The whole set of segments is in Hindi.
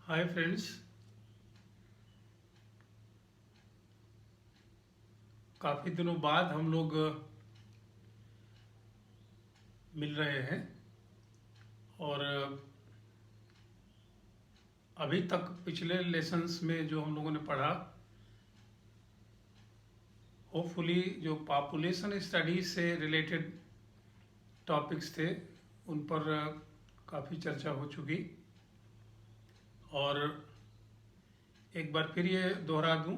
Hi friends. काफ़ी दिनों बाद हम लोग मिल रहे हैं और अभी तक पिछले लेसन्स में जो हम लोगों ने पढ़ा, होपफुली जो पॉपुलेशन स्टडीज से रिलेटेड टॉपिक्स थे उन पर काफ़ी चर्चा हो चुकी। और एक बार फिर ये दोहरा दूं,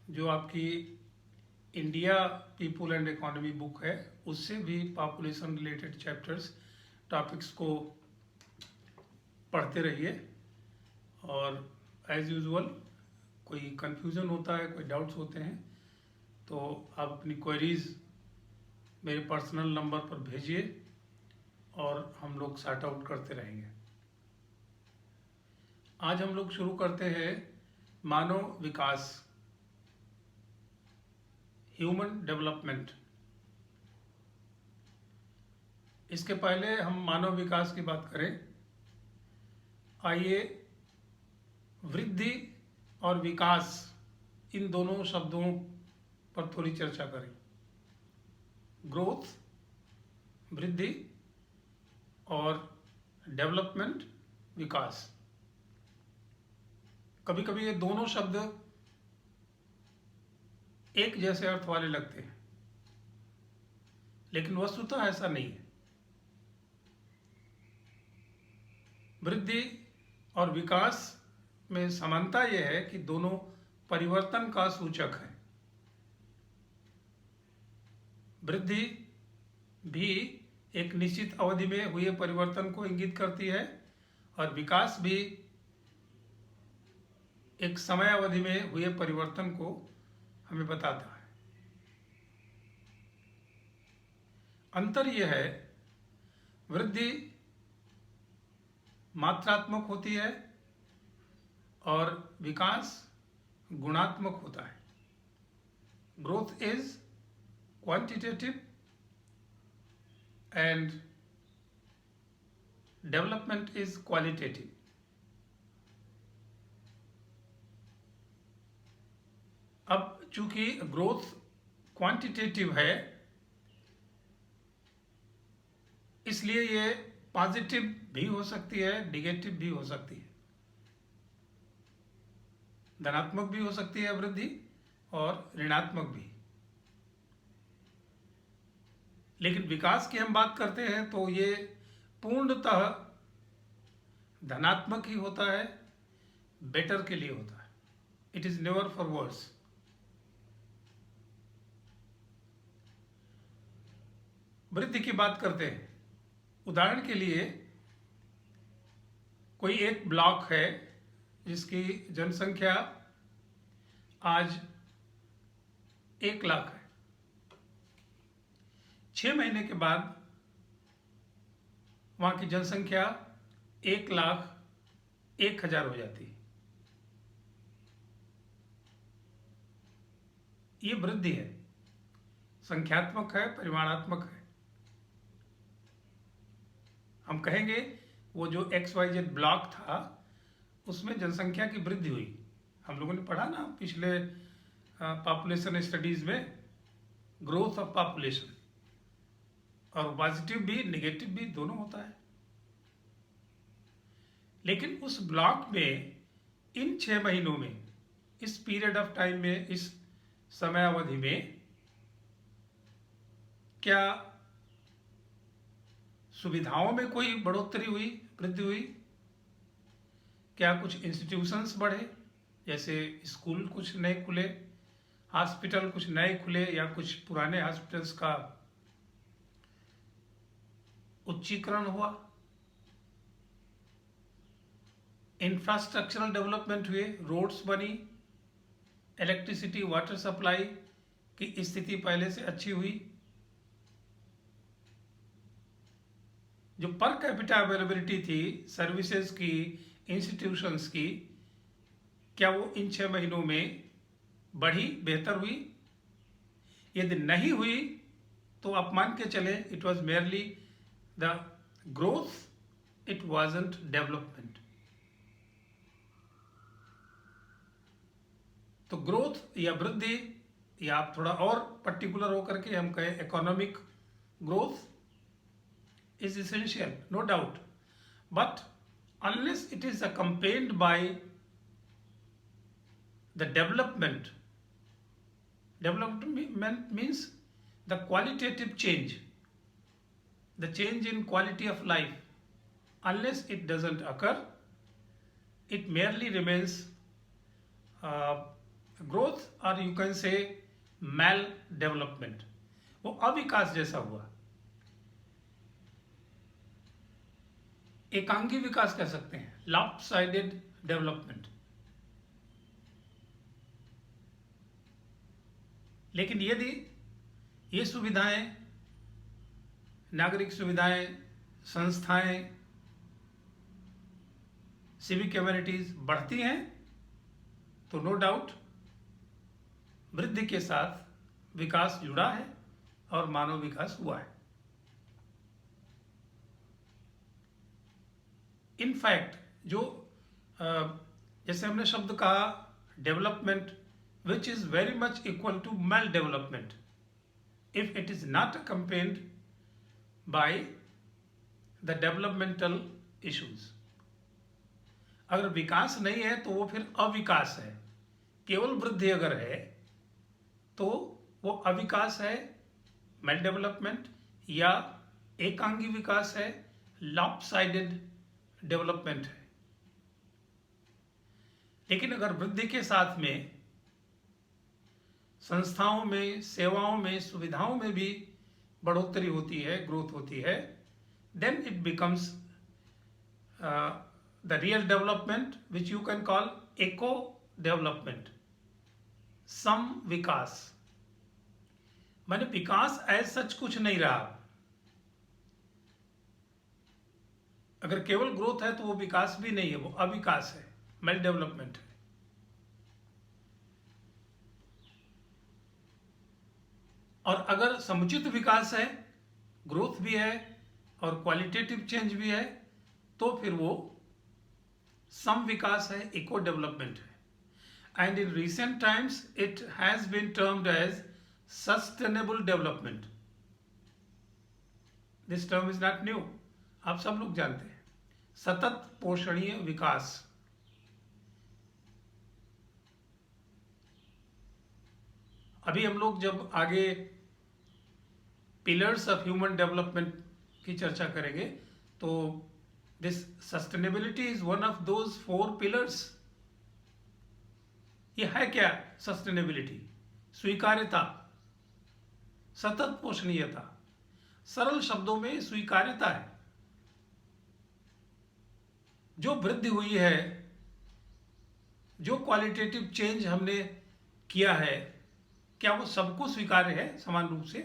जो आपकी India people and economy book है उससे भी पॉपुलेशन रिलेटेड चैप्टर्स टॉपिक्स को पढ़ते रहिए। और एज यूजुअल कोई कंफ्यूजन होता है, कोई डाउट्स होते हैं तो आप अपनी क्वेरीज मेरे पर्सनल नंबर पर भेजिए और हम लोग सॉर्ट आउट करते रहेंगे। आज हम लोग शुरू करते हैं मानव विकास, ह्यूमन डेवलपमेंट। इसके पहले हम मानव विकास की बात करें, आइए वृद्धि और विकास इन दोनों शब्दों पर थोड़ी चर्चा करें। ग्रोथ वृद्धि और डेवलपमेंट विकास। कभी कभी ये दोनों शब्द एक जैसे अर्थ वाले लगते हैं, लेकिन वस्तुतः ऐसा नहीं है। वृद्धि और विकास में समानता यह है कि दोनों परिवर्तन का सूचक है। वृद्धि भी एक निश्चित अवधि में हुए परिवर्तन को इंगित करती है और विकास भी एक समय अवधि में हुए परिवर्तन को हमें बताता है। अंतर यह है, वृद्धि मात्रात्मक होती है और विकास गुणात्मक होता है। Growth is quantitative and development is qualitative. अब चूंकि ग्रोथ क्वांटिटेटिव है, इसलिए ये पॉजिटिव भी हो सकती है, निगेटिव भी हो सकती है, धनात्मक भी हो सकती है वृद्धि और ऋणात्मक भी। लेकिन विकास की हम बात करते हैं तो ये पूर्णतः धनात्मक ही होता है, बेटर के लिए होता है। It is never for worse. वृद्धि की बात करते हैं, उदाहरण के लिए कोई एक ब्लॉक है जिसकी जनसंख्या आज 1 लाख है। 6 महीने के बाद वहां की जनसंख्या 1,01,000 हो जाती है। ये वृद्धि है, संख्यात्मक है, परिमाणात्मक है। हम कहेंगे वो जो XYZ ब्लॉक था उसमें जनसंख्या की वृद्धि हुई। हम लोगों ने पढ़ा ना पिछले पॉपुलेशन स्टडीज में, ग्रोथ ऑफ पॉपुलेशन। और पॉजिटिव भी निगेटिव भी दोनों होता है। लेकिन उस ब्लॉक में इन 6 महीनों में, इस पीरियड ऑफ टाइम में, इस समय अवधि में क्या सुविधाओं में कोई बढ़ोतरी हुई, वृद्धि हुई? क्या कुछ इंस्टीट्यूशंस बढ़े, जैसे स्कूल कुछ नए खुले, हॉस्पिटल कुछ नए खुले, या कुछ पुराने हॉस्पिटल्स का उच्चीकरण हुआ? इंफ्रास्ट्रक्चरल डेवलपमेंट हुए, रोड्स बनी, इलेक्ट्रिसिटी वाटर सप्लाई की स्थिति पहले से अच्छी हुई? जो पर कैपिटा अवेलेबिलिटी थी सर्विसेज की, इंस्टीट्यूशंस की, क्या वो इन 6 महीनों में बढ़ी, बेहतर हुई? यदि नहीं हुई तो आप मान के चले it was merely the growth, it wasn't development. तो ग्रोथ या वृद्धि, या आप थोड़ा और पर्टिकुलर होकर के हम कहें economic growth is essential, no doubt, but unless it is accompanied by the development means the qualitative change, the change in quality of life. Unless it doesn't occur, it merely remains growth, or you can say maldevelopment. वो अविकास जैसा हुआ, एकांगी विकास कह सकते हैं, lopsided development. लेकिन यदि ये सुविधाएं, नागरिक सुविधाएं, संस्थाएं, सिविक एम्यूनिटीज बढ़ती हैं, तो नो डाउट वृद्धि के साथ विकास जुड़ा है और मानव विकास हुआ है. इनफैक्ट जो जैसे हमने शब्द कहा development, which is very much equal to maldevelopment if it is not accompanied by the developmental issues. अगर विकास नहीं है तो वो फिर अविकास है. केवल वृद्धि अगर है तो वो अविकास है, maldevelopment, या एकांगी विकास है, lopsided डेवलपमेंट है. लेकिन अगर वृद्धि के साथ में संस्थाओं में, सेवाओं में, सुविधाओं में भी बढ़ोतरी होती है, ग्रोथ होती है, then it becomes the real development which you can call eco development, सम विकास. माने विकास एज सच कुछ नहीं रहा. अगर केवल ग्रोथ है तो वो विकास भी नहीं है, वो अविकास है, मेल डेवलपमेंट है. और अगर समुचित विकास है, ग्रोथ भी है और क्वालिटेटिव चेंज भी है, तो फिर वो सम विकास है, इको डेवलपमेंट है. And in recent times it has been termed as sustainable development. This term is not new, आप सब लोग जानते हैं. सतत पोषणीय विकास. अभी हम लोग जब आगे पिलर्स ऑफ ह्यूमन डेवलपमेंट की चर्चा करेंगे तो this sustainability is one of those 4 pillars. ये है क्या सस्टेनेबिलिटी? स्वीकार्यता, सतत पोषणीयता. सरल शब्दों में स्वीकार्यता है. जो वृद्धि हुई है, जो क्वालिटेटिव चेंज हमने किया है, क्या वो सबको स्वीकार्य है समान रूप से?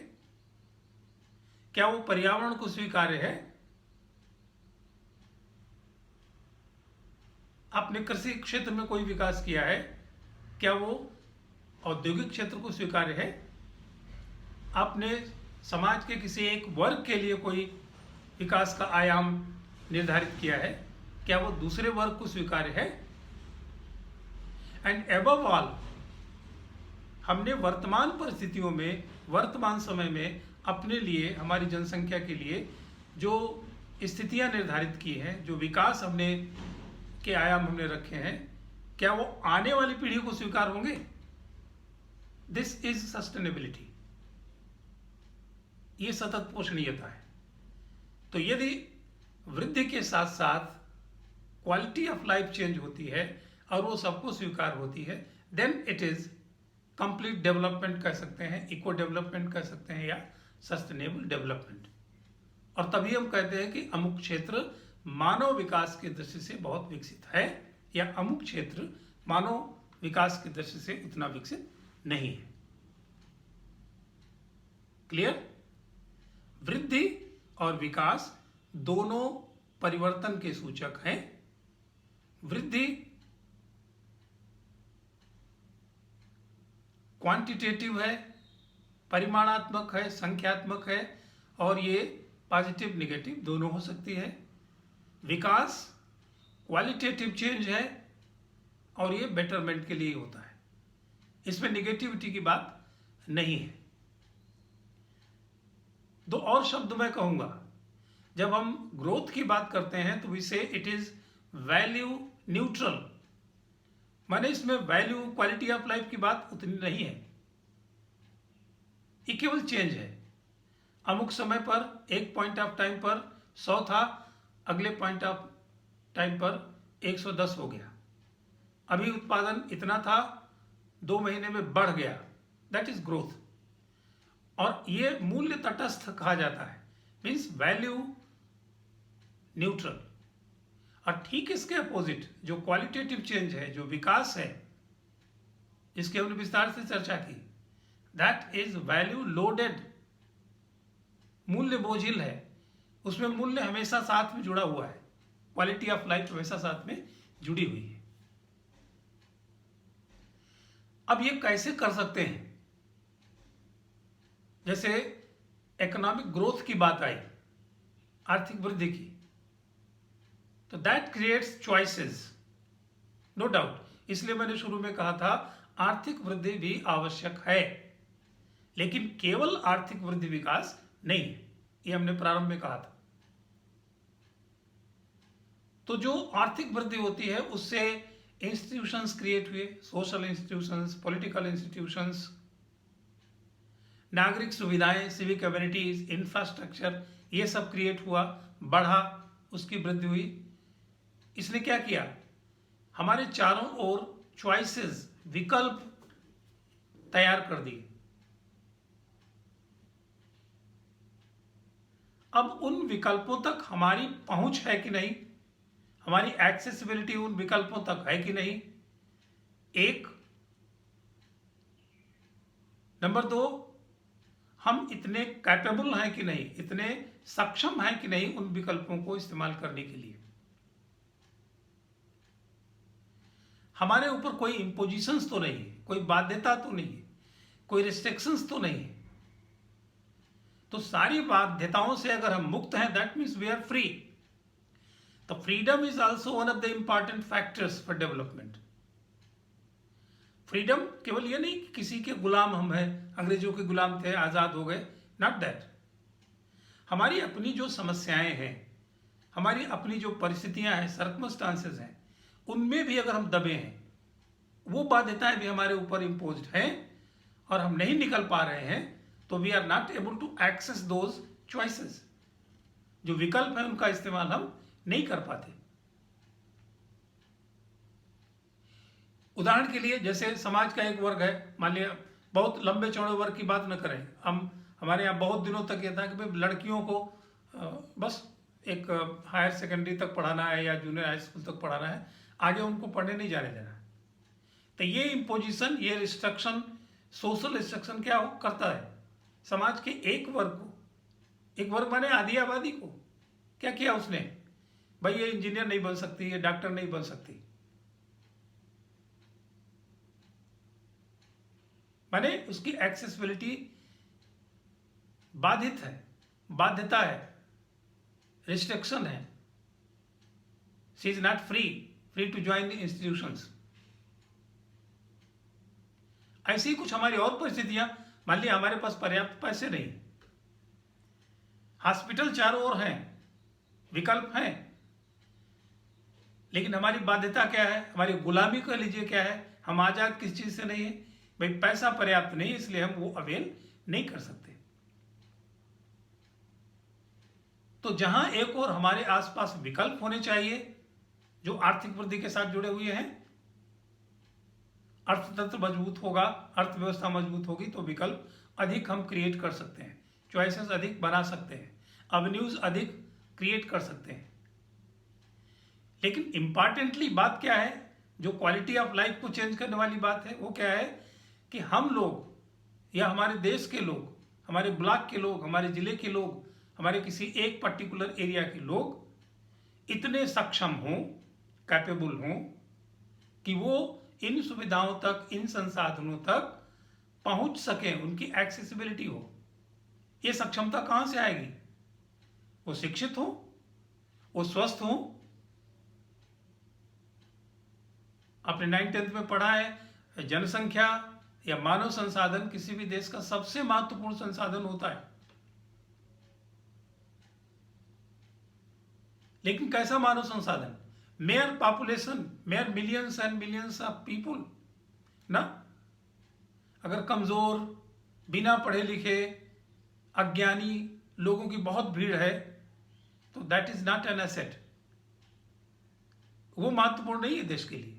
क्या वो पर्यावरण को स्वीकार्य है? आपने कृषि क्षेत्र में कोई विकास किया है, क्या वो औद्योगिक क्षेत्र को स्वीकार्य है? आपने समाज के किसी एक वर्ग के लिए कोई विकास का आयाम निर्धारित किया है, क्या वो दूसरे वर्ग को स्वीकार्य है? एंड एबव ऑल, हमने वर्तमान परिस्थितियों में, वर्तमान समय में अपने लिए, हमारी जनसंख्या के लिए जो स्थितियां निर्धारित की हैं, जो विकास हमने के आयाम हमने रखे हैं, क्या वो आने वाली पीढ़ी को स्वीकार होंगे? This is sustainability. ये सतत पोषणीयता है. तो यदि वृद्धि के साथ साथ क्वालिटी ऑफ लाइफ चेंज होती है और वो सबको स्वीकार होती है, then it is complete development कह सकते हैं, इको डेवलपमेंट कह सकते हैं, या सस्टेनेबल डेवलपमेंट. और तभी हम कहते हैं कि अमुक क्षेत्र मानव विकास की दृष्टि से बहुत विकसित है, या अमुक क्षेत्र मानव विकास की दृष्टि से उतना विकसित नहीं है. क्लियर? वृद्धि और विकास दोनों परिवर्तन के सूचक हैं. वृद्धि क्वांटिटेटिव है, परिमाणात्मक है, संख्यात्मक है, और ये पॉजिटिव निगेटिव दोनों हो सकती है. विकास क्वालिटेटिव चेंज है और ये बेटरमेंट के लिए होता है. इसमें निगेटिविटी की बात नहीं है। दो और शब्द मैं कहूंगा, जब हम ग्रोथ की बात करते हैं तो वी से इट इज वैल्यू न्यूट्रल, माने इसमें वैल्यू क्वालिटी ऑफ लाइफ की बात उतनी नहीं है, ये केवल चेंज है। अमुक समय पर एक पॉइंट ऑफ टाइम पर 100 था, अगले पॉइंट ऑफ टाइम पर 110 हो गया। अभी उत्पादन इतना था, 2 महीने में बढ़ गया, दैट इज ग्रोथ। और ये मूल्य तटस्थ कहा जाता है, मीन्स वैल्यू न्यूट्रल। और ठीक इसके अपोजिट जो क्वालिटेटिव चेंज है, जो विकास है, जिसकी हमने विस्तार से चर्चा की, दैट इज वैल्यू लोडेड, मूल्य बोझिल है, उसमें मूल्य हमेशा साथ में जुड़ा हुआ है, क्वालिटी ऑफ लाइफ हमेशा साथ में जुड़ी हुई है। अब ये कैसे कर सकते हैं? जैसे इकोनॉमिक ग्रोथ की बात आई, आर्थिक वृद्धि की, तो that creates choices, no doubt. इसलिए मैंने शुरू में कहा था आर्थिक वृद्धि भी आवश्यक है, लेकिन केवल आर्थिक वृद्धि विकास नहीं है, ये हमने प्रारंभ में कहा था। तो जो आर्थिक वृद्धि होती है उससे इंस्टीट्यूशंस क्रिएट हुए, सोशल इंस्टीट्यूशंस, पॉलिटिकल इंस्टीट्यूशंस, नागरिक सुविधाएं, सिविक कम्युनिटीज, इंफ्रास्ट्रक्चर, ये सब क्रिएट हुआ, बढ़ा, उसकी वृद्धि हुई। इसने क्या किया? हमारे चारों ओर चॉइसेस, विकल्प तैयार कर दिए। अब उन विकल्पों तक हमारी पहुंच है कि नहीं, हमारी एक्सेसिबिलिटी उन विकल्पों तक है कि नहीं, एक। नंबर 2, हम इतने कैपेबल हैं कि नहीं, इतने सक्षम हैं कि नहीं उन विकल्पों को इस्तेमाल करने के लिए। हमारे ऊपर कोई इंपोजिशंस तो नहीं है, कोई बाध्यता तो नहीं है, कोई रिस्ट्रिक्शंस तो नहीं है। तो सारी बाध्यताओं से अगर हम मुक्त हैं, that means we are free. तो freedom is also one of the important factors for development. Freedom केवल ये नहीं कि किसी के गुलाम हम हैं, अंग्रेजों के गुलाम थे, आजाद हो गए, नॉट दैट। हमारी अपनी जो समस्याएं हैं, हमारी अपनी जो परिस्थितियां हैं, सर्कमस्टांसेस हैं, उनमें भी अगर हम दबे हैं, वो बाध्यताएं भी हमारे ऊपर इम्पोज्ड हैं और हम नहीं निकल पा रहे हैं, तो we are not able to access those choices. जो विकल्प है उनका इस्तेमाल हम नहीं कर पाते। उदाहरण के लिए, जैसे समाज का एक वर्ग है, मान लिया, बहुत लंबे चौड़े वर्ग की बात न करें हम, हमारे यहाँ बहुत दिनों तक ये था कि भाई लड़कियों को बस एक हायर सेकेंडरी तक पढ़ाना है या जूनियर हाई स्कूल तक पढ़ाना है, आगे उनको पढ़ने नहीं जाने देना है। तो ये इम्पोजिशन, ये रिस्ट्रक्शन, सोशल रिस्ट्रक्शन क्या करता है? समाज के एक वर्ग को, एक वर्ग माने आधी आबादी को, क्या किया उसने? भाई ये इंजीनियर नहीं बन सकती, ये डॉक्टर नहीं बन सकती, माने उसकी एक्सेसिबिलिटी बाधित है, बाध्यता है, रिस्ट्रिक्शन है। She is not free to join institutions. ऐसी ही कुछ हमारी और परिस्थितियां, मान लिया हमारे पास पर्याप्त पैसे नहीं, हॉस्पिटल चारों ओर हैं, विकल्प हैं, लेकिन हमारी बाध्यता क्या है, हमारी गुलामी कह लीजिए क्या है, हम आजाद किस चीज से नहीं है? भाई पैसा पर्याप्त नहीं, इसलिए हम वो अवेल नहीं कर सकते। तो जहां एक और हमारे आसपास विकल्प होने चाहिए जो आर्थिक वृद्धि के साथ जुड़े हुए हैं, अर्थतंत्र मजबूत होगा, अर्थव्यवस्था मजबूत होगी, तो विकल्प अधिक हम क्रिएट कर सकते हैं, चॉइसेस अधिक बना सकते हैं, एवेन्यूज अधिक क्रिएट कर सकते हैं। लेकिन इंपॉर्टेंटली बात क्या है, जो क्वालिटी ऑफ लाइफ को चेंज करने वाली बात है, वो क्या है कि हम लोग या हमारे देश के लोग, हमारे ब्लॉक के लोग, हमारे जिले के लोग, हमारे किसी एक पर्टिकुलर एरिया के लोग इतने सक्षम हों, कैपेबल हों कि वो इन सुविधाओं तक, इन संसाधनों तक पहुंच सकें, उनकी एक्सेसिबिलिटी हो। ये सक्षमता कहां से आएगी? वो शिक्षित हो, वो स्वस्थ हो, अपने 9th 10th में पढ़ा है, जनसंख्या या मानव संसाधन किसी भी देश का सबसे महत्वपूर्ण संसाधन होता है। लेकिन कैसा मानव संसाधन? Mayor population, mayor millions and millions of people ना। अगर कमजोर, बिना पढ़े लिखे, अज्ञानी लोगों की बहुत भीड़ है तो that is not an asset, वो महत्वपूर्ण नहीं है देश के लिए।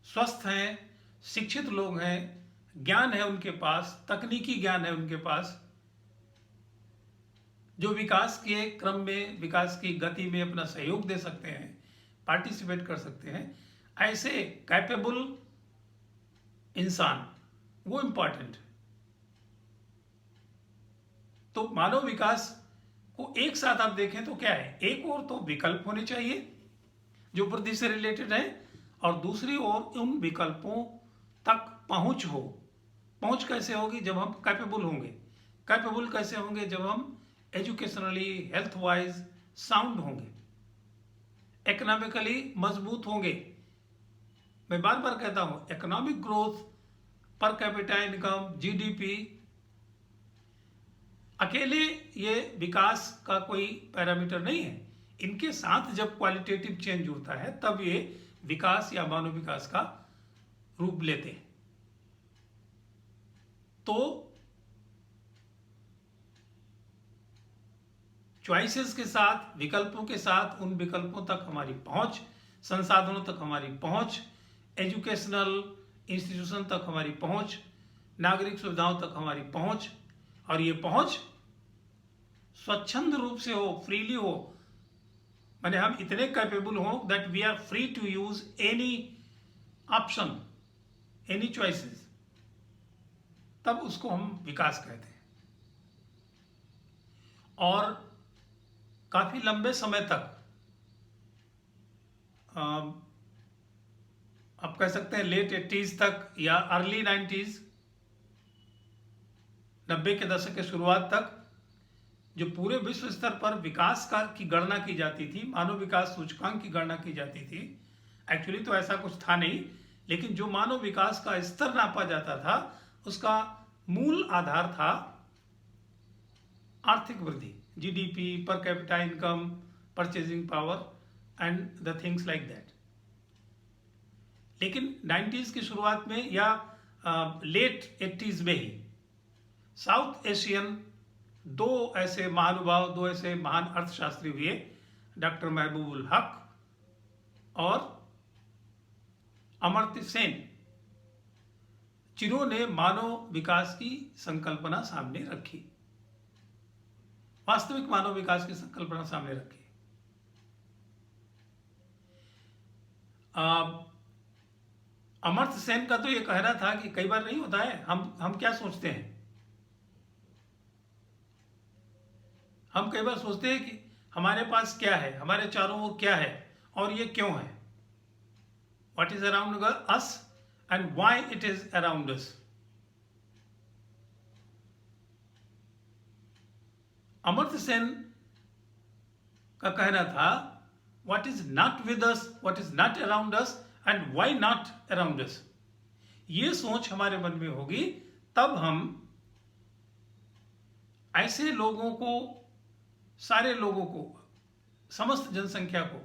स्वस्थ हैं, शिक्षित लोग हैं, ज्ञान है उनके पास, तकनीकी ज्ञान है उनके पास, जो विकास के क्रम में, विकास की गति में अपना सहयोग दे सकते हैं, पार्टिसिपेट कर सकते हैं, ऐसे कैपेबल इंसान, वो इंपॉर्टेंट है। तो मानव विकास को एक साथ आप देखें तो क्या है, एक ओर तो विकल्प होने चाहिए जो वृद्धि से रिलेटेड है, और दूसरी ओर उन विकल्पों तक पहुंच हो। पहुंच कैसे होगी? जब हम कैपेबल होंगे। कैपेबल कैसे होंगे? जब हम एजुकेशनली, हेल्थ वाइज साउंड होंगे, इकोनॉमिकली मजबूत होंगे। मैं बार बार कहता हूं, economic growth, per capita income, GDP अकेले ये विकास का कोई पैरामीटर नहीं है। इनके साथ जब क्वालिटेटिव चेंज जुड़ता है तब ये विकास या मानव विकास का रूप लेते हैं। तो चॉइसेस के साथ, विकल्पों के साथ, उन विकल्पों तक हमारी पहुंच, संसाधनों तक हमारी पहुंच, एजुकेशनल इंस्टीट्यूशन तक हमारी पहुंच, नागरिक सुविधाओं तक हमारी पहुंच, और ये पहुंच स्वच्छंद रूप से हो, फ्रीली हो, माने हम इतने कैपेबल हो that we are free to use any option, any choices, तब उसको हम विकास कहते हैं। और काफी लंबे समय तक आप कह सकते हैं लेट 80s तक या अर्ली 90s, 90 के दशक के शुरुआत तक, जो पूरे विश्व स्तर पर विकास का की गणना की जाती थी, मानव विकास सूचकांक की गणना की जाती थी। एक्चुअली तो ऐसा कुछ था नहीं, लेकिन जो मानव विकास का स्तर नापा जाता था उसका मूल आधार था आर्थिक वृद्धि, GDP, per capita income, purchasing power and the things like that. लेकिन 90s की शुरुआत में या लेट 80s में ही साउथ एशियन दो ऐसे महानुभाव, दो ऐसे महान अर्थशास्त्री हुए, डॉक्टर महबूबुल हक और अमर्त्य सेन, जिन्होंने मानव विकास की संकल्पना सामने रखी, वास्तविक मानव विकास की संकल्पना सामने रखी। अमर्त्य सेन का तो ये कहना था कि कई बार नहीं होता है, हम क्या सोचते हैं, हम कई बार सोचते हैं कि हमारे पास क्या है, हमारे चारों ओर क्या है और ये क्यों है, what is around us and why it is around us. Amartya Sen का कहना था what is not with us, what is not around us and why not around us. ये सोच हमारे मन में होगी तब हम ऐसे लोगों को, सारे लोगों को, समस्त जनसंख्या को,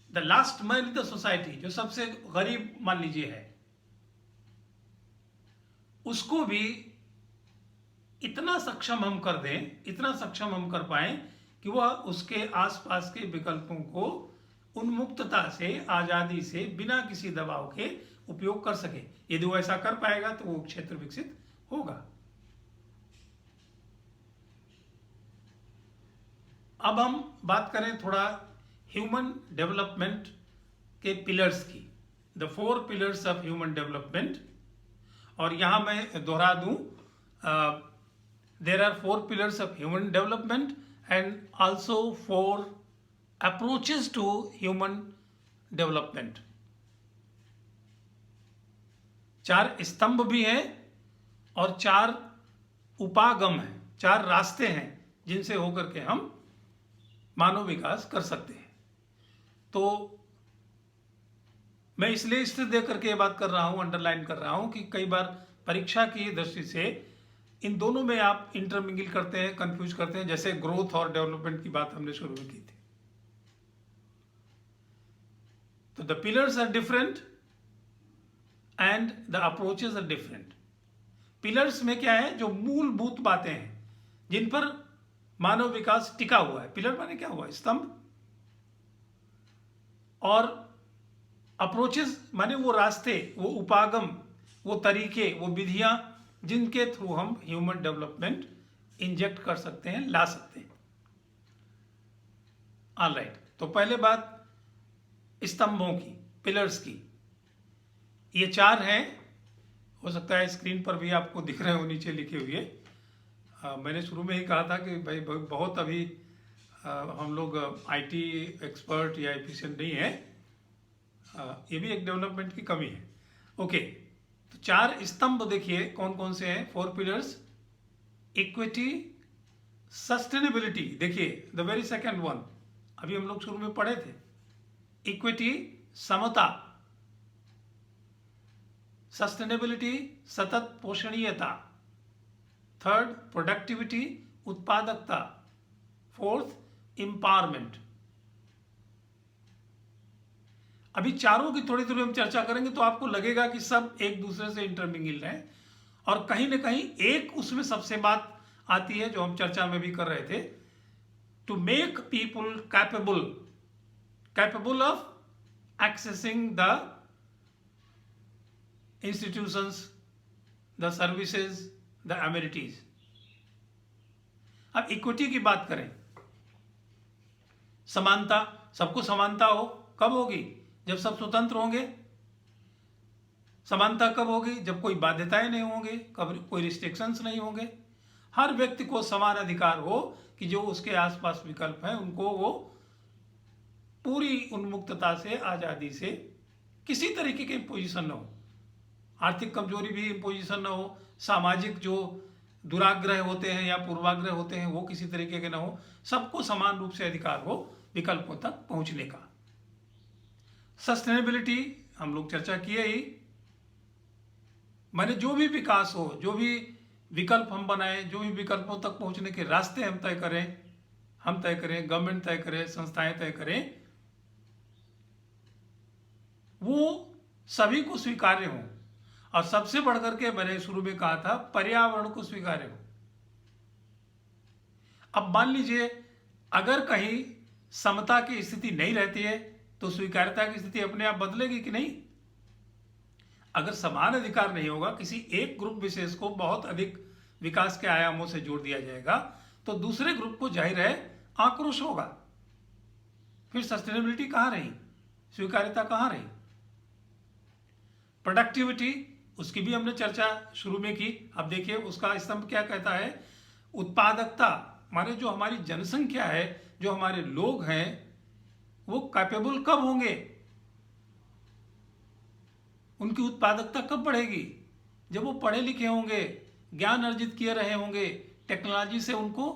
the last man in the society, जो सबसे गरीब मान लीजिए है, उसको भी इतना सक्षम हम कर दें, इतना सक्षम हम कर पाएं कि वह उसके आसपास के विकल्पों को उन्मुक्तता से, आजादी से, बिना किसी दबाव के उपयोग कर सके। यदि वो ऐसा कर पाएगा तो वो क्षेत्र विकसित होगा। अब हम बात करें थोड़ा ह्यूमन डेवलपमेंट के पिलर्स की, the 4 pillars of human development. और यहां मैं दोहरा दूं, there are 4 pillars of human development and also 4 approaches to human development. 4 स्तंभ भी हैं और 4 उपागम हैं, 4 रास्ते हैं जिनसे होकर के हम मानव विकास कर सकते हैं। तो मैं इसलिए इसे देख करके ये बात कर रहा हूँ, अंडरलाइन कर रहा हूँ कि कई बार परीक्षा की दृष्टि से इन दोनों में आप इंटरमिंगल करते हैं, कंफ्यूज करते हैं, जैसे ग्रोथ और डेवलपमेंट की बात हमने शुरू में की थी। तो the pillars are different and the approaches are different. Pillars में क्या है, जो मूलभूत बातें हैं जिन पर मानव विकास टिका हुआ है। पिलर माने क्या हुआ, स्तंभ। और अप्रोचेस माने वो रास्ते, वो उपागम, वो तरीके, वो विधियां जिनके थ्रू हम ह्यूमन डेवलपमेंट इंजेक्ट कर सकते हैं, ला सकते हैं। ऑलराइट, तो पहले बात स्तंभों की, पिलर्स की। ये 4 हैं, हो सकता है स्क्रीन पर भी आपको दिख रहे हो नीचे लिखे हुए। मैंने शुरू में ही कहा था कि भाई बहुत अभी हम लोग आईटी एक्सपर्ट या एफिशिएंट नहीं है। ये भी एक डेवलपमेंट की कमी है। ओके, तो 4 स्तंभ देखिए कौन कौन से हैं। 4 पिलर्स, इक्विटी, सस्टेनेबिलिटी, देखिए द वेरी सेकेंड वन, अभी हम लोग शुरू में पढ़े थे। इक्विटी, समता। सस्टेनेबिलिटी, सतत पोषणीयता। थर्ड, प्रोडक्टिविटी, उत्पादकता। Fourth, empowerment. अभी चारों की थोड़ी थोड़ी हम चर्चा करेंगे तो आपको लगेगा कि सब एक दूसरे से इंटरमिंगल हैं, और कहीं ना कहीं एक उसमें सबसे बात आती है जो हम चर्चा में भी कर रहे थे, to make people capable of accessing the institutions, the services, the amenities. अब इक्विटी की बात करें, समानता, सबको समानता हो, कब होगी, जब सब स्वतंत्र होंगे। समानता कब होगी, जब कोई बाध्यताएं नहीं होंगे, कब कोई रिस्ट्रिक्शंस नहीं होंगे। हर व्यक्ति को समान अधिकार हो कि जो उसके आसपास विकल्प हैं उनको वो पूरी उन्मुक्तता से, आज़ादी से, किसी तरीके की इम्पोजिशन न हो, आर्थिक कमजोरी भी इम्पोजिशन न हो, सामाजिक जो दुराग्रह होते हैं या पूर्वाग्रह होते हैं वो किसी तरीके के न हो, सबको समान रूप से अधिकार हो विकल्पों तक पहुंचने का। सस्टेनेबिलिटी हम लोग चर्चा किए ही, माने जो भी विकास हो, जो भी विकल्प हम बनाए, जो भी विकल्पों तक पहुंचने के रास्ते हम तय करें, गवर्नमेंट तय करे, संस्थाएं तय करें, वो सभी को स्वीकार्य हो, और सबसे बढ़कर के मैंने शुरू में कहा था पर्यावरण को स्वीकार्य हो। अब मान लीजिए अगर कहीं समता की स्थिति नहीं रहती है तो स्वीकार्यता की स्थिति अपने आप बदलेगी कि नहीं। अगर समान अधिकार नहीं होगा, किसी एक ग्रुप विशेष को बहुत अधिक विकास के आयामों से जोड़ दिया जाएगा, तो दूसरे ग्रुप को जाहिर है आक्रोश होगा। फिर सस्टेनेबिलिटी कहां रही, स्वीकार्यता कहां रही। प्रोडक्टिविटी, उसकी भी हमने चर्चा शुरू में की। अब देखिए उसका स्तंभ क्या कहता है, उत्पादकता, माने जो हमारी जनसंख्या है, जो हमारे लोग हैं, वो कैपेबल कब होंगे, उनकी उत्पादकता कब बढ़ेगी, जब वो पढ़े लिखे होंगे, ज्ञान अर्जित किए रहे होंगे, टेक्नोलॉजी से उनको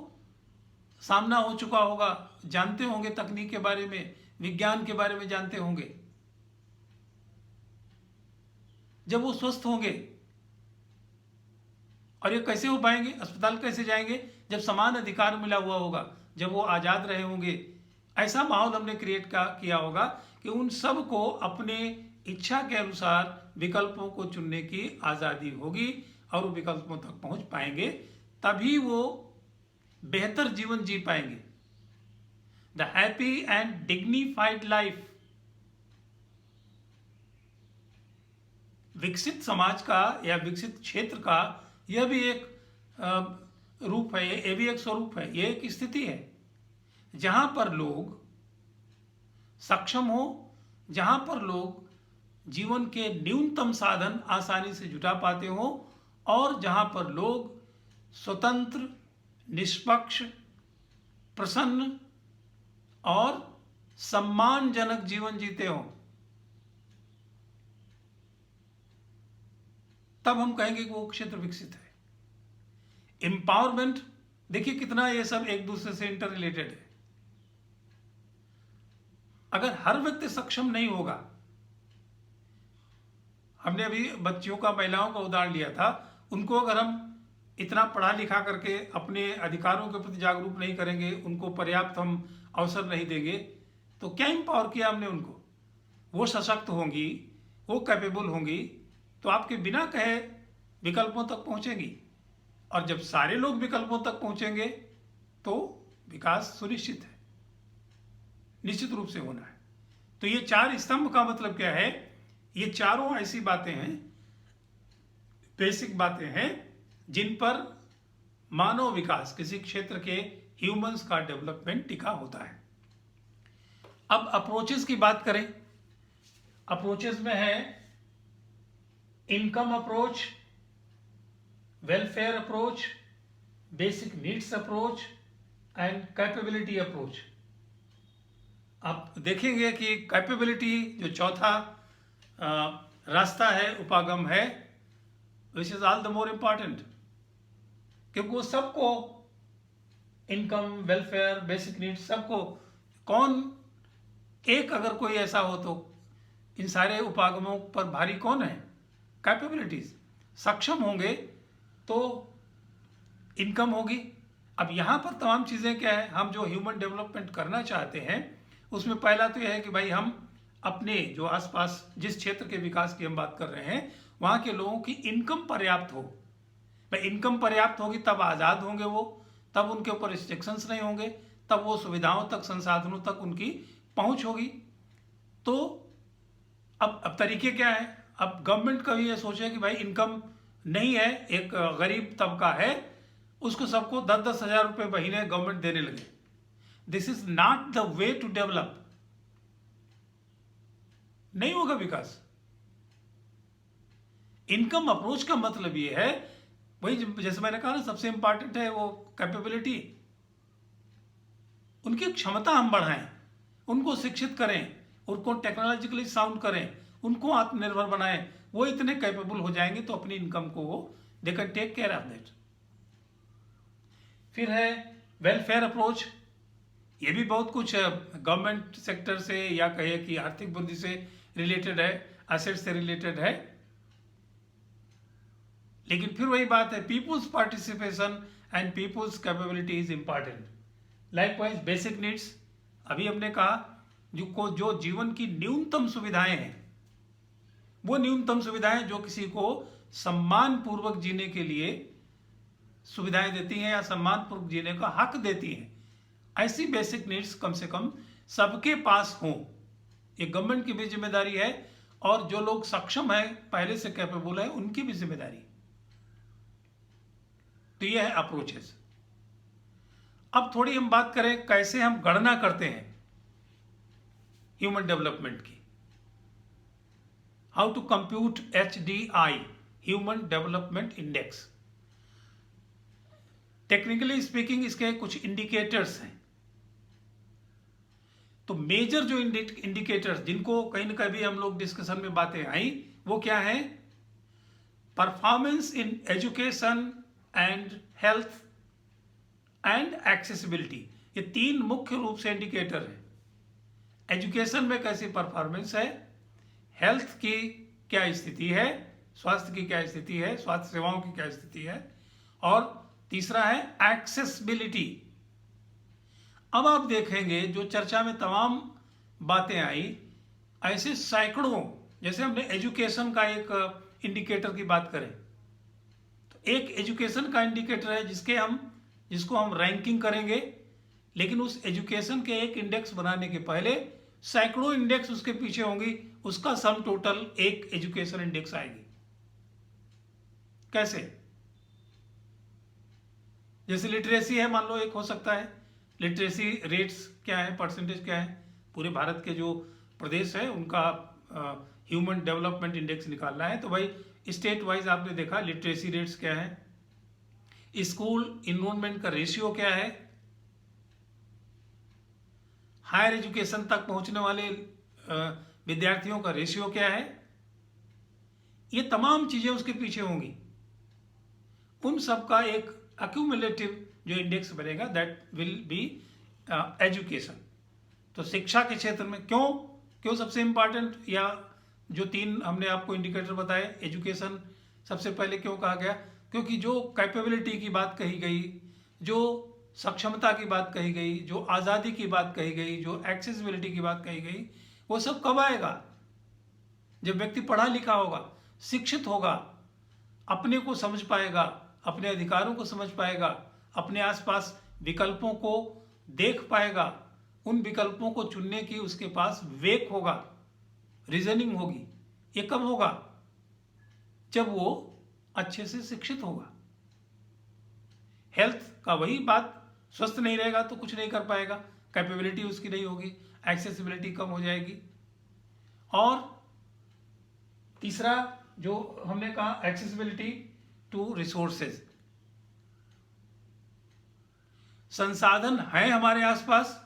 सामना हो चुका होगा, जानते होंगे तकनीक के बारे में, विज्ञान के बारे में जानते होंगे, जब वो स्वस्थ होंगे। और ये कैसे हो पाएंगे, अस्पताल कैसे जाएंगे, जब समान अधिकार मिला हुआ होगा, जब वो आज़ाद रहे होंगे। ऐसा माहौल हमने क्रिएट किया होगा कि उन सब को अपने इच्छा के अनुसार विकल्पों को चुनने की आज़ादी होगी और वो विकल्पों तक पहुंच पाएंगे, तभी वो बेहतर जीवन जी पाएंगे। The happy and dignified life. विकसित समाज का या विकसित क्षेत्र का यह भी एक रूप है, ये भी एक स्वरूप है, ये एक स्थिति है जहां पर लोग सक्षम हो, जहां पर लोग जीवन के न्यूनतम साधन आसानी से जुटा पाते हो, और जहां पर लोग स्वतंत्र, निष्पक्ष, प्रसन्न और सम्मानजनक जीवन जीते हो, तब हम कहेंगे कि वो क्षेत्र विकसित है। एम्पावरमेंट, देखिए कितना ये सब एक दूसरे से इंटर रिलेटेड है। अगर हर व्यक्ति सक्षम नहीं होगा हमने अभी बच्चियों का, महिलाओं का उदाहरण लिया था। उनको अगर हम इतना पढ़ा लिखा करके अपने अधिकारों के प्रति जागरूक नहीं करेंगे, उनको पर्याप्त हम अवसर नहीं देंगे, तो क्या एम्पावर किया हमने उनको? वो सशक्त होंगी, वो कैपेबल होंगी, तो आपके बिना कहे विकल्पों तक पहुंचेंगी। और जब सारे लोग विकल्पों तक पहुंचेंगे तो विकास सुनिश्चित है, निश्चित रूप से होना है। तो ये 4 स्तंभ का मतलब क्या है? ये चारों ऐसी बातें हैं, बेसिक बातें हैं, जिन पर मानव विकास, किसी क्षेत्र के ह्यूमंस का डेवलपमेंट टिका होता है। अब अप्रोचेस की बात करें। अप्रोचेस में है income approach, welfare approach, basic needs approach and capability approach. आप देखेंगे कि कैपेबिलिटी जो चौथा रास्ता है, उपागम है, which is all the more important, क्योंकि वो सबको, इनकम, वेलफेयर, बेसिक नीड्स, सबको, कौन एक अगर कोई ऐसा हो तो इन सारे उपागमों पर भारी कौन है? कैपेबिलिटीज। सक्षम होंगे तो इनकम होगी। अब यहाँ पर तमाम चीज़ें क्या है, हम जो ह्यूमन डेवलपमेंट करना चाहते हैं उसमें पहला तो यह है कि भाई हम अपने जो आसपास जिस क्षेत्र के विकास की हम बात कर रहे हैं वहाँ के लोगों की इनकम पर्याप्त हो। भाई इनकम पर्याप्त होगी तब आज़ाद होंगे वो, तब उनके ऊपर रिस्ट्रिक्शंस नहीं होंगे, तब वो सुविधाओं तक, संसाधनों तक उनकी पहुँच होगी। तो अब तरीके क्या है? अब गवर्नमेंट का भी ये सोचे कि भाई इनकम नहीं है, एक गरीब तबका है, उसको सबको 10-10 हज़ार रुपये महीने गवर्नमेंट देने लगे। This is not the way to develop. नहीं होगा विकास। इनकम अप्रोच का मतलब ये है, वही जैसे मैंने कहा ना, सबसे इंपॉर्टेंट है वो कैपेबिलिटी। उनकी क्षमता हम बढ़ाएं, उनको शिक्षित करें, उनको टेक्नोलॉजिकली साउंड करें, उनको आत्मनिर्भर बनाएं। वो इतने कैपेबल हो जाएंगे तो अपनी इनकम को वो they can take care of that. फिर है वेलफेयर अप्रोच। ये भी बहुत कुछ गवर्नमेंट सेक्टर से या कहे कि आर्थिक वृद्धि से रिलेटेड है, एसेट से रिलेटेड है। लेकिन फिर वही बात है, people's participation and people's capability is important. Likewise basic needs, अभी हमने कहा जो जीवन की न्यूनतम सुविधाएं हैं, वो न्यूनतम सुविधाएं जो किसी को सम्मान पूर्वक जीने के लिए सुविधाएं देती हैं या सम्मान पूर्वक जीने का हक देती हैं, ऐसी बेसिक नीड्स कम से कम सबके पास हों। ये गवर्नमेंट की भी जिम्मेदारी है और जो लोग सक्षम है, पहले से कैपेबल है, उनकी भी जिम्मेदारी। तो ये है अप्रोचेस। अब थोड़ी हम बात करें कैसे हम गणना करते हैं ह्यूमन डेवलपमेंट की। How to compute HDI, human development index. Technically speaking इसके कुछ इंडिकेटर्स हैं। तो मेजर जो इंडिकेटर्स जिनको कहीं ना कहीं हम लोग डिस्कशन में बातें आई, वो क्या है? Performance in education and health and accessibility. ये 3 मुख्य रूप से इंडिकेटर है। एजुकेशन में कैसी परफॉर्मेंस है, हेल्थ की क्या स्थिति है, स्वास्थ्य की क्या स्थिति है, स्वास्थ्य सेवाओं की क्या स्थिति है, और तीसरा है एक्सेसिबिलिटी। अब आप देखेंगे जो चर्चा में तमाम बातें आई, ऐसे सैकड़ों, जैसे हमने एजुकेशन का एक इंडिकेटर की बात करें तो एक एजुकेशन का इंडिकेटर है जिसको हम रैंकिंग करेंगे, लेकिन उस एजुकेशन के एक इंडेक्स बनाने के पहले सैकड़ों इंडेक्स उसके पीछे होंगी, उसका सम टोटल एक एजुकेशन इंडेक्स आएगी। कैसे? जैसे लिटरेसी है, मान लो एक हो सकता है, लिटरेसी रेट्स क्या है, परसेंटेज क्या है, पूरे भारत के जो प्रदेश है उनका ह्यूमन डेवलपमेंट इंडेक्स निकालना है। तो भाई स्टेट वाइज आपने देखा लिटरेसी रेट्स क्या है, स्कूल इनरोलमेंट का रेशियो क्या है, हायर एजुकेशन तक पहुंचने वाले विद्यार्थियों का रेशियो क्या है, ये तमाम चीजें उसके पीछे होंगी। उन सब का एक अक्यूमुलेटिव जो इंडेक्स बनेगा, दैट विल बी एजुकेशन। तो शिक्षा के क्षेत्र में क्यों सबसे इंपॉर्टेंट या जो 3 हमने आपको इंडिकेटर बताए, एजुकेशन सबसे पहले क्यों कहा गया, क्योंकि जो कैपेबिलिटी की बात कही गई, जो सक्षमता की बात कही गई, जो आज़ादी की बात कही गई, जो एक्सेसिबिलिटी की बात कही गई, वो सब कब आएगा? जब व्यक्ति पढ़ा लिखा होगा, शिक्षित होगा, अपने को समझ पाएगा, अपने अधिकारों को समझ पाएगा, अपने आसपास विकल्पों को देख पाएगा, उन विकल्पों को चुनने की उसके पास विवेक होगा, रीजनिंग होगी। ये कब होगा? जब वो अच्छे से शिक्षित होगा। हेल्थ का वही बात, स्वस्थ नहीं रहेगा तो कुछ नहीं कर पाएगा, कैपेबिलिटी उसकी नहीं होगी, एक्सेसिबिलिटी कम हो जाएगी। और तीसरा जो हमने कहा, एक्सेसिबिलिटी टू रिसोर्सेज। संसाधन हैं हमारे आसपास,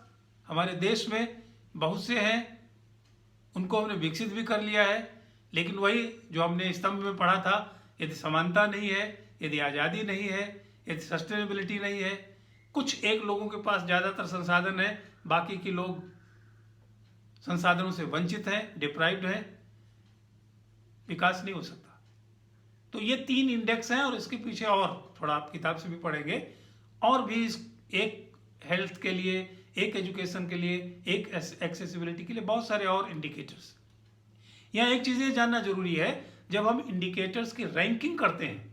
हमारे देश में बहुत से हैं, उनको हमने विकसित भी कर लिया है, लेकिन वही जो हमने स्तंभ में पढ़ा था, यदि समानता नहीं है, यदि आज़ादी नहीं है, यदि सस्टेनेबिलिटी नहीं है, कुछ एक लोगों के पास ज़्यादातर संसाधन है, बाकी के लोग संसाधनों से वंचित हैं, डिप्राइव्ड हैं, विकास नहीं हो सकता। तो ये 3 इंडेक्स हैं, और इसके पीछे और थोड़ा आप किताब से भी पढ़ेंगे, और भी एक हेल्थ के लिए, एक एजुकेशन के लिए, एक एक्सेसिबिलिटी के लिए बहुत सारे और इंडिकेटर्स। यहाँ एक चीज़ ये जानना जरूरी है, जब हम इंडिकेटर्स की रैंकिंग करते हैं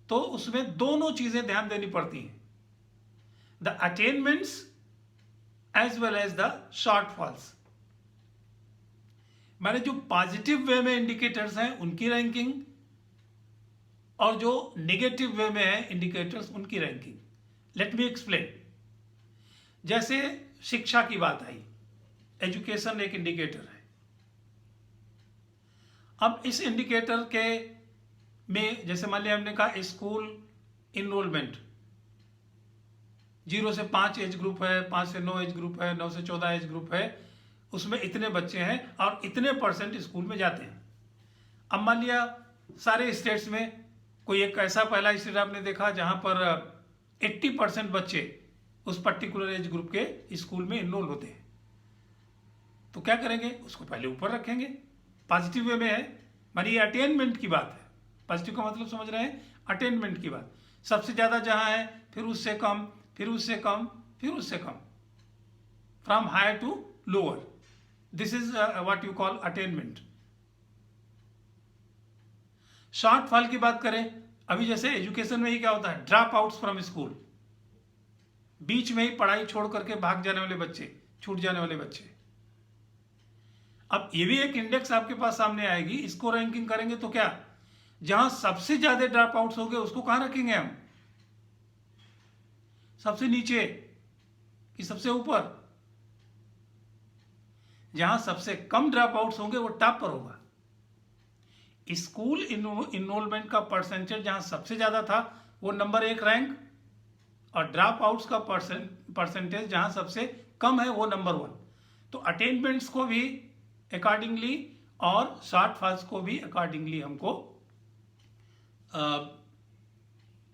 तो उसमें दोनों चीज़ें ध्यान देनी पड़ती हैं, the attainments as well as the shortfalls. माने जो पॉजिटिव वे में इंडिकेटर्स हैं उनकी रैंकिंग, और जो नेगेटिव वे में है इंडिकेटर्स उनकी रैंकिंग। Let me explain. जैसे शिक्षा की बात आई, एजुकेशन एक इंडिकेटर है। अब इस इंडिकेटर के में जैसे मान लिया हमने कहा स्कूल इनरोलमेंट, 0 से 5 एज ग्रुप है, 5 से 9 एज ग्रुप है, 9 से 14 एज ग्रुप है, उसमें इतने बच्चे हैं और इतने % स्कूल में जाते हैं। अब मान लिया सारे स्टेट्स में कोई एक ऐसा पहला स्टेट आपने देखा जहां पर 80% बच्चे उस पर्टिकुलर एज ग्रुप के स्कूल में इनरोल होते हैं, तो क्या करेंगे? उसको पहले ऊपर रखेंगे, पॉजिटिव वे में है। मानिए ये अटेनमेंट की बात है, पॉजिटिव का मतलब समझ रहे हैं, अटेनमेंट की बात। सबसे ज़्यादा जहां है, फिर उससे कम, फिर उससे कम, फिर उससे कम, from higher to lower, this is what you call attainment. Shortfall की बात करें, अभी जैसे एजुकेशन में ही क्या होता है, ड्रॉप आउट्स फ्रॉम स्कूल, बीच में ही पढ़ाई छोड़ करके भाग जाने वाले बच्चे, छूट जाने वाले बच्चे। अब ये भी एक इंडेक्स आपके पास सामने आएगी, इसको रैंकिंग करेंगे तो क्या, जहां सबसे ज्यादा ड्रॉप आउट्स हो गए उसको कहां रखेंगे हम, सबसे नीचे कि सबसे ऊपर? जहां सबसे कम ड्रॉप आउट्स होंगे वो टॉप पर होगा। स्कूल इनरोलमेंट का परसेंटेज जहां सबसे ज्यादा था वो नंबर 1 रैंक, और ड्रॉप आउट्स का परसेंटेज जहां सबसे कम है वो नंबर 1। तो अटेनमेंट्स को भी अकॉर्डिंगली और शॉर्टफॉल्स को भी अकॉर्डिंगली हमको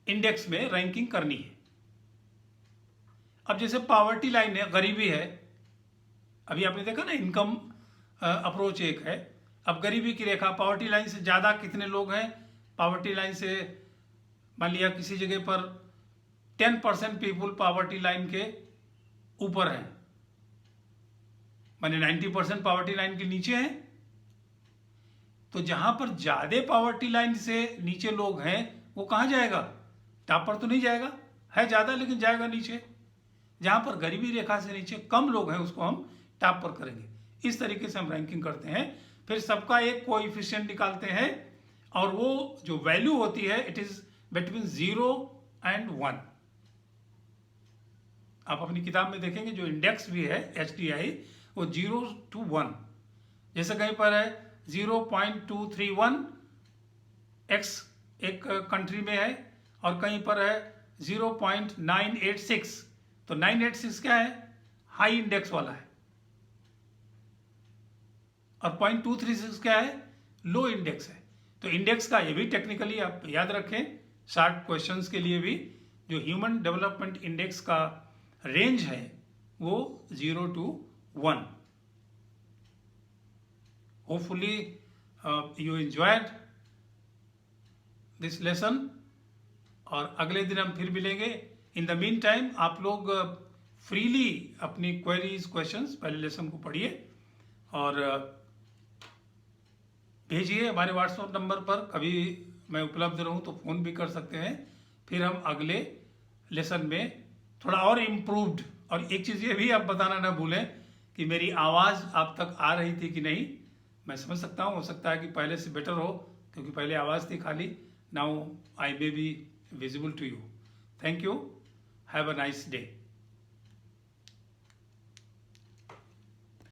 इंडेक्स में रैंकिंग करनी है। अब जैसे पॉवर्टी लाइन है, गरीबी है, अभी आपने देखा ना इनकम अप्रोच एक है। अब गरीबी की रेखा, पॉवर्टी लाइन से ज़्यादा कितने लोग हैं? पॉवर्टी लाइन से मान लिया किसी जगह पर 10% पीपुल पॉवर्टी लाइन के ऊपर हैं, माने 90% पॉवर्टी लाइन के नीचे हैं। तो जहां पर ज्यादा पॉवर्टी लाइन से नीचे लोग हैं वो कहां जाएगा? टॉप पर तो नहीं जाएगा, है ज्यादा लेकिन जाएगा नीचे। जहां पर गरीबी रेखा से नीचे कम लोग हैं उसको हम टॉप पर करेंगे। इस तरीके से हम रैंकिंग करते हैं। फिर सबका एक कोएफिशिएंट निकालते हैं, और वो जो वैल्यू होती है इट इज बिटवीन 0 and 1। आप अपनी किताब में देखेंगे जो इंडेक्स भी है HDI वो 0 to 1, जैसे कहीं पर है 0.231 x एक कंट्री में है, और कहीं पर है 0.986। तो 986 क्या है? हाई इंडेक्स वाला है, और 0.236 क्या है? लो इंडेक्स है। तो इंडेक्स का ये भी टेक्निकली आप याद रखें, शार्ट क्वेश्चंस के लिए भी, जो ह्यूमन डेवलपमेंट इंडेक्स का रेंज है वो 0 to 1 hopefully you enjoyed this lesson, और अगले दिन हम फिर मिलेंगे। इन द मीन टाइम आप लोग फ्रीली अपनी क्वेरीज क्वेश्चंस पहले लेसन को पढ़िए और भेजिए हमारे व्हाट्सएप नंबर पर। कभी मैं उपलब्ध रहूं तो फ़ोन भी कर सकते हैं। फिर हम अगले लेसन में थोड़ा और इम्प्रूव्ड, और एक चीज़ ये भी आप बताना ना भूलें कि मेरी आवाज़ आप तक आ रही थी कि नहीं। मैं समझ सकता हूँ, हो सकता है कि पहले से बेटर हो, क्योंकि पहले आवाज़ थी खाली। Now I may be visible to you. Thank you, have a nice day.